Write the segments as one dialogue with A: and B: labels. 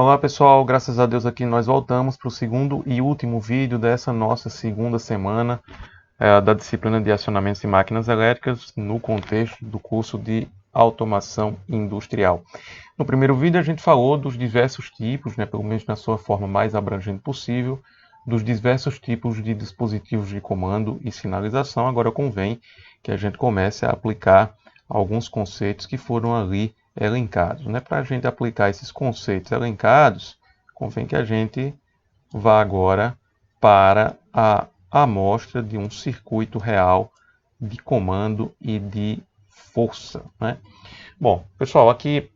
A: Olá pessoal, graças a Deus aqui nós voltamos para o segundo e último vídeo dessa nossa segunda semana da disciplina de acionamentos de máquinas elétricas no contexto do curso de automação industrial. No primeiro vídeo a gente falou dos diversos tipos, pelo menos na sua forma mais abrangente possível, dos diversos tipos de dispositivos de comando e sinalização. Agora convém que a gente comece a aplicar alguns conceitos que foram ali elencados. Para a gente aplicar esses conceitos elencados, convém que a gente vá agora para a amostra de um circuito real de comando e de força. Bom, pessoal, aqui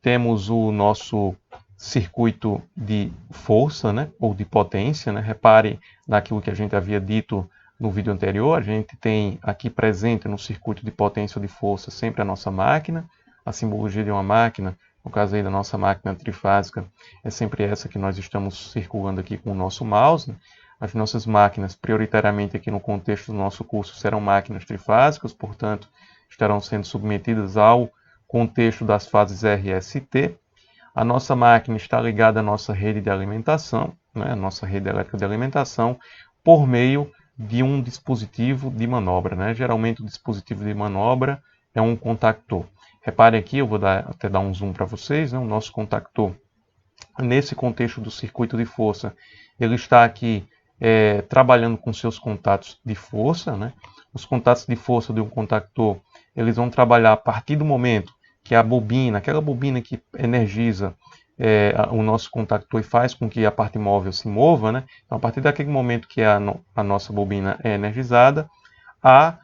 A: temos o nosso circuito de força, ou de potência. Repare naquilo que a gente havia dito no vídeo anterior. A gente tem aqui presente no circuito de potência ou de força sempre a nossa máquina. A simbologia de uma máquina, no caso aí da nossa máquina trifásica, é sempre essa que nós estamos circulando aqui com o nosso mouse. As nossas máquinas, prioritariamente aqui no contexto do nosso curso, serão máquinas trifásicas, portanto, estarão sendo submetidas ao contexto das fases R, S e T. A nossa máquina está ligada à nossa rede de alimentação, a nossa rede elétrica de alimentação, por meio de um dispositivo de manobra. Geralmente o dispositivo de manobra é um contactor. Reparem aqui, eu vou até dar um zoom para vocês, o nosso contactor, nesse contexto do circuito de força, ele está aqui trabalhando com seus contatos de força. Os contatos de força de um contactor, eles vão trabalhar a partir do momento que a bobina, aquela bobina que energiza o nosso contactor e faz com que a parte móvel se mova, Então, a partir daquele momento que a nossa bobina é energizada, há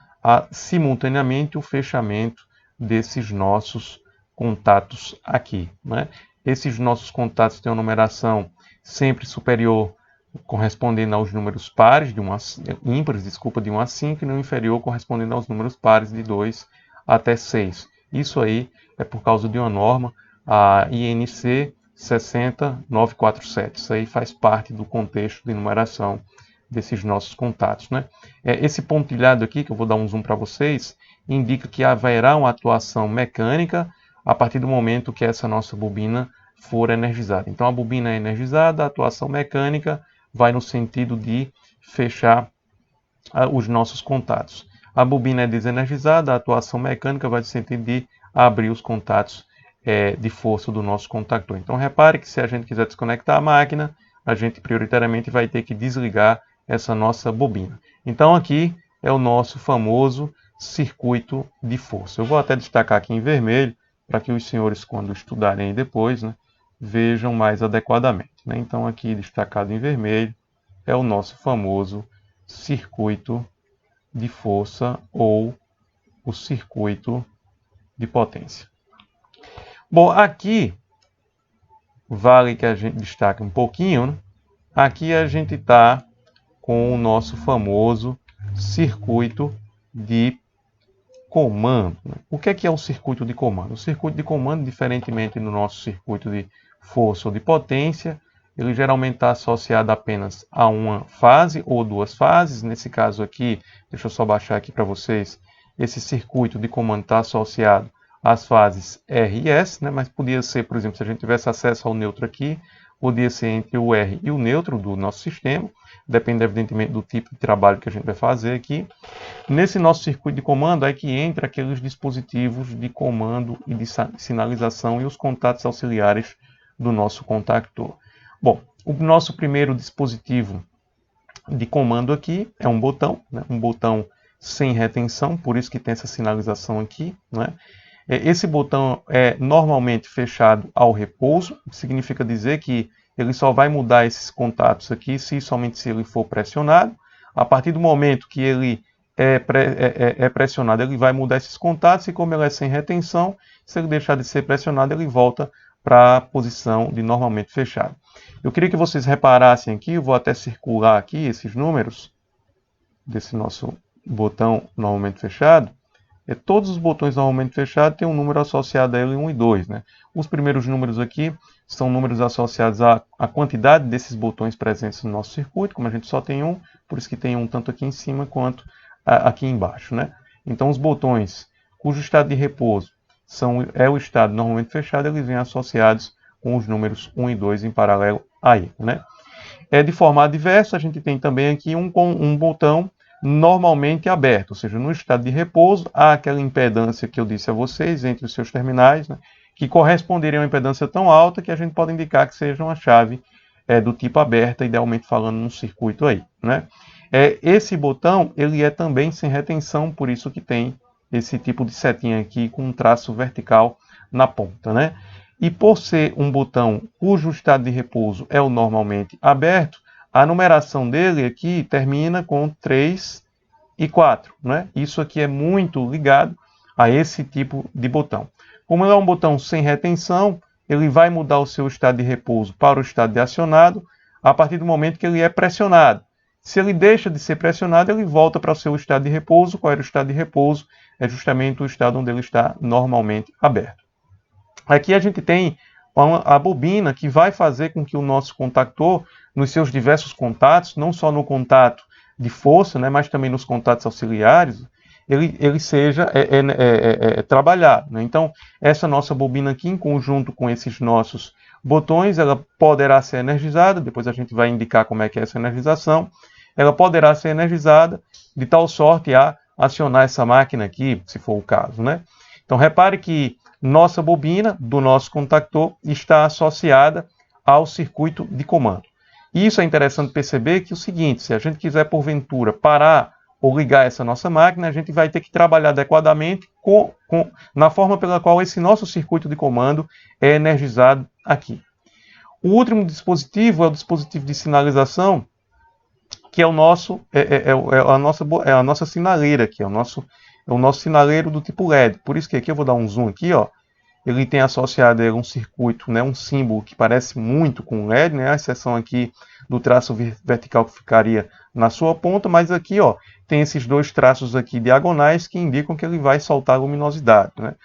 A: simultaneamente o fechamento desses nossos contatos aqui. Esses nossos contatos têm uma numeração sempre superior, correspondendo aos números pares, ímpares, de 1 a 5, e no inferior correspondendo aos números pares de 2 até 6. Isso aí é por causa de uma norma, a INC 60947. Isso aí faz parte do contexto de numeração desses nossos contatos. Esse pontilhado aqui, que eu vou dar um zoom para vocês, indica que haverá uma atuação mecânica a partir do momento que essa nossa bobina for energizada. Então, a bobina é energizada, a atuação mecânica vai no sentido de fechar os nossos contatos. A bobina é desenergizada, a atuação mecânica vai no sentido de abrir os contatos de força do nosso contactor. Então, repare que se a gente quiser desconectar a máquina, a gente prioritariamente vai ter que desligar essa nossa bobina. Então, aqui é o nosso famoso circuito de força. Eu vou até destacar aqui em vermelho, para que os senhores, quando estudarem depois, vejam mais adequadamente. Então, aqui destacado em vermelho é o nosso famoso circuito de força ou o circuito de potência. Bom, aqui vale que a gente destaque um pouquinho. Aqui a gente está com o nosso famoso circuito de comando. O que é o circuito de comando? O circuito de comando, diferentemente do nosso circuito de força ou de potência, ele geralmente está associado apenas a uma fase ou duas fases. Nesse caso aqui, deixa eu só baixar aqui para vocês, esse circuito de comando está associado às fases R e S, mas podia ser, por exemplo, se a gente tivesse acesso ao neutro aqui, podia ser entre o R e o neutro do nosso sistema, depende evidentemente do tipo de trabalho que a gente vai fazer aqui. Nesse nosso circuito de comando é que entra aqueles dispositivos de comando e de sinalização e os contatos auxiliares do nosso contactor. Bom, o nosso primeiro dispositivo de comando aqui é um botão sem retenção, por isso que tem essa sinalização aqui. Esse botão é normalmente fechado ao repouso, o que significa dizer que ele só vai mudar esses contatos aqui somente se ele for pressionado. A partir do momento que ele é pressionado, ele vai mudar esses contatos, e como ele é sem retenção, se ele deixar de ser pressionado, ele volta para a posição de normalmente fechado. Eu queria que vocês reparassem aqui, eu vou até circular aqui esses números desse nosso botão normalmente fechado. Todos os botões normalmente fechados têm um número associado a ele, 1 e 2. Os primeiros números aqui são números associados à quantidade desses botões presentes no nosso circuito. Como a gente só tem um, por isso que tem um tanto aqui em cima quanto aqui embaixo. Então, os botões cujo estado de repouso é o estado normalmente fechado, eles vêm associados com os números 1 e 2 em paralelo a ele, né? De formato diverso, a gente tem também aqui um botão normalmente aberto, ou seja, no estado de repouso, há aquela impedância que eu disse a vocês entre os seus terminais, né, que corresponderia a uma impedância tão alta que a gente pode indicar que seja uma chave do tipo aberta, idealmente falando num circuito aí, né? Esse botão, ele é também sem retenção, por isso que tem esse tipo de setinha aqui com um traço vertical na ponta, né? E por ser um botão cujo estado de repouso é o normalmente aberto, a numeração dele aqui termina com 3 e 4, né? Isso aqui é muito ligado a esse tipo de botão. Como ele é um botão sem retenção, ele vai mudar o seu estado de repouso para o estado de acionado a partir do momento que ele é pressionado. Se ele deixa de ser pressionado, ele volta para o seu estado de repouso. Qual era o estado de repouso? É justamente o estado onde ele está normalmente aberto. Aqui a gente tem a bobina que vai fazer com que o nosso contactor, nos seus diversos contatos, não só no contato de força, né, mas também nos contatos auxiliares, ele seja trabalhado, né? Então, essa nossa bobina aqui, em conjunto com esses nossos botões, ela poderá ser energizada, depois a gente vai indicar como é que é essa energização, ela poderá ser energizada de tal sorte a acionar essa máquina aqui, se for o caso, né? Então, repare que nossa bobina do nosso contactor está associada ao circuito de comando. E isso é interessante perceber que é o seguinte, se a gente quiser, porventura, parar ou ligar essa nossa máquina, a gente vai ter que trabalhar adequadamente na forma pela qual esse nosso circuito de comando é energizado aqui. O último dispositivo é o dispositivo de sinalização, que é a nossa sinaleira aqui, é o nosso sinaleiro do tipo LED. Por isso que aqui eu vou dar um zoom aqui, ó. Ele tem associado um circuito, né, um símbolo que parece muito com o LED, né, a exceção aqui do traço vertical que ficaria na sua ponta, mas aqui, ó, tem esses dois traços aqui diagonais que indicam que ele vai soltar luminosidade, né?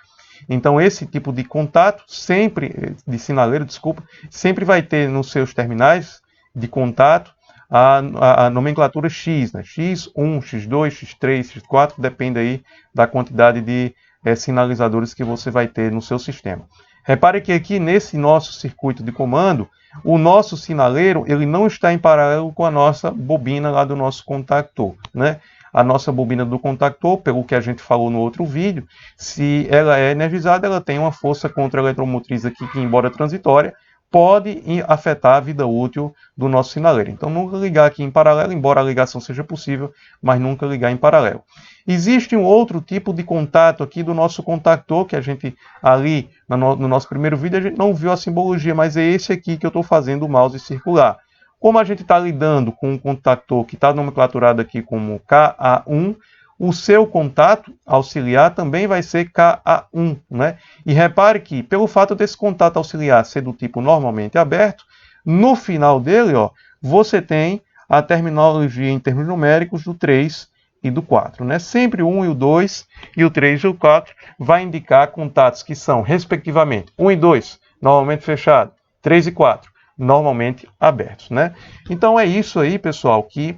A: Então esse tipo de contato de sinaleiro, desculpa, sempre vai ter nos seus terminais de contato a nomenclatura X, né? X1, X2, X3, X4, depende aí da quantidade de sinalizadores que você vai ter no seu sistema. Repare que aqui nesse nosso circuito de comando, o nosso sinaleiro ele não está em paralelo com a nossa bobina lá do nosso contactor, né? A nossa bobina do contactor, pelo que a gente falou no outro vídeo, se ela é energizada, ela tem uma força contra-eletromotriz aqui que, embora transitória, pode afetar a vida útil do nosso sinaleiro. Então, nunca ligar aqui em paralelo, embora a ligação seja possível, mas nunca ligar em paralelo. Existe um outro tipo de contato aqui do nosso contactor, que a gente ali, no nosso primeiro vídeo, a gente não viu a simbologia, mas é esse aqui que eu estou fazendo o mouse circular. Como a gente está lidando com um contactor que está nomenclaturado aqui como KA1, o seu contato auxiliar também vai ser KA1, né? E repare que, pelo fato desse contato auxiliar ser do tipo normalmente aberto, no final dele, ó, você tem a terminologia em termos numéricos do 3 e do 4, né? Sempre o 1 e o 2 e o 3 e o 4 vai indicar contatos que são, respectivamente, 1 e 2, normalmente fechado, 3 e 4, normalmente abertos, né? Então é isso aí, pessoal, que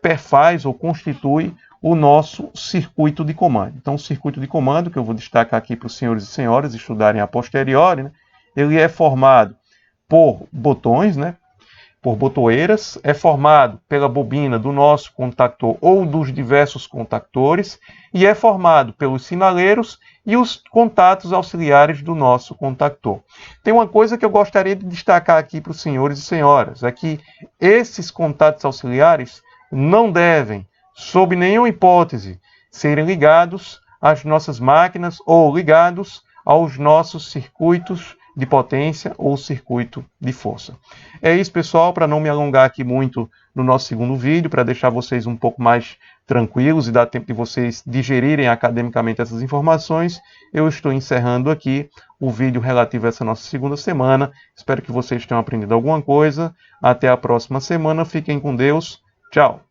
A: perfaz ou constitui o nosso circuito de comando. Então, o circuito de comando, que eu vou destacar aqui para os senhores e senhoras estudarem a posteriori, né? Ele é formado por botões, né? Por botoeiras, é formado pela bobina do nosso contactor ou dos diversos contactores e é formado pelos sinaleiros e os contatos auxiliares do nosso contactor. Tem uma coisa que eu gostaria de destacar aqui para os senhores e senhoras, é que esses contatos auxiliares não devem, sob nenhuma hipótese, serem ligados às nossas máquinas ou ligados aos nossos circuitos de potência ou circuito de força. É isso, pessoal, para não me alongar aqui muito no nosso segundo vídeo, para deixar vocês um pouco mais tranquilos e dar tempo de vocês digerirem academicamente essas informações, eu estou encerrando aqui o vídeo relativo a essa nossa segunda semana. Espero que vocês tenham aprendido alguma coisa. Até a próxima semana. Fiquem com Deus. Tchau!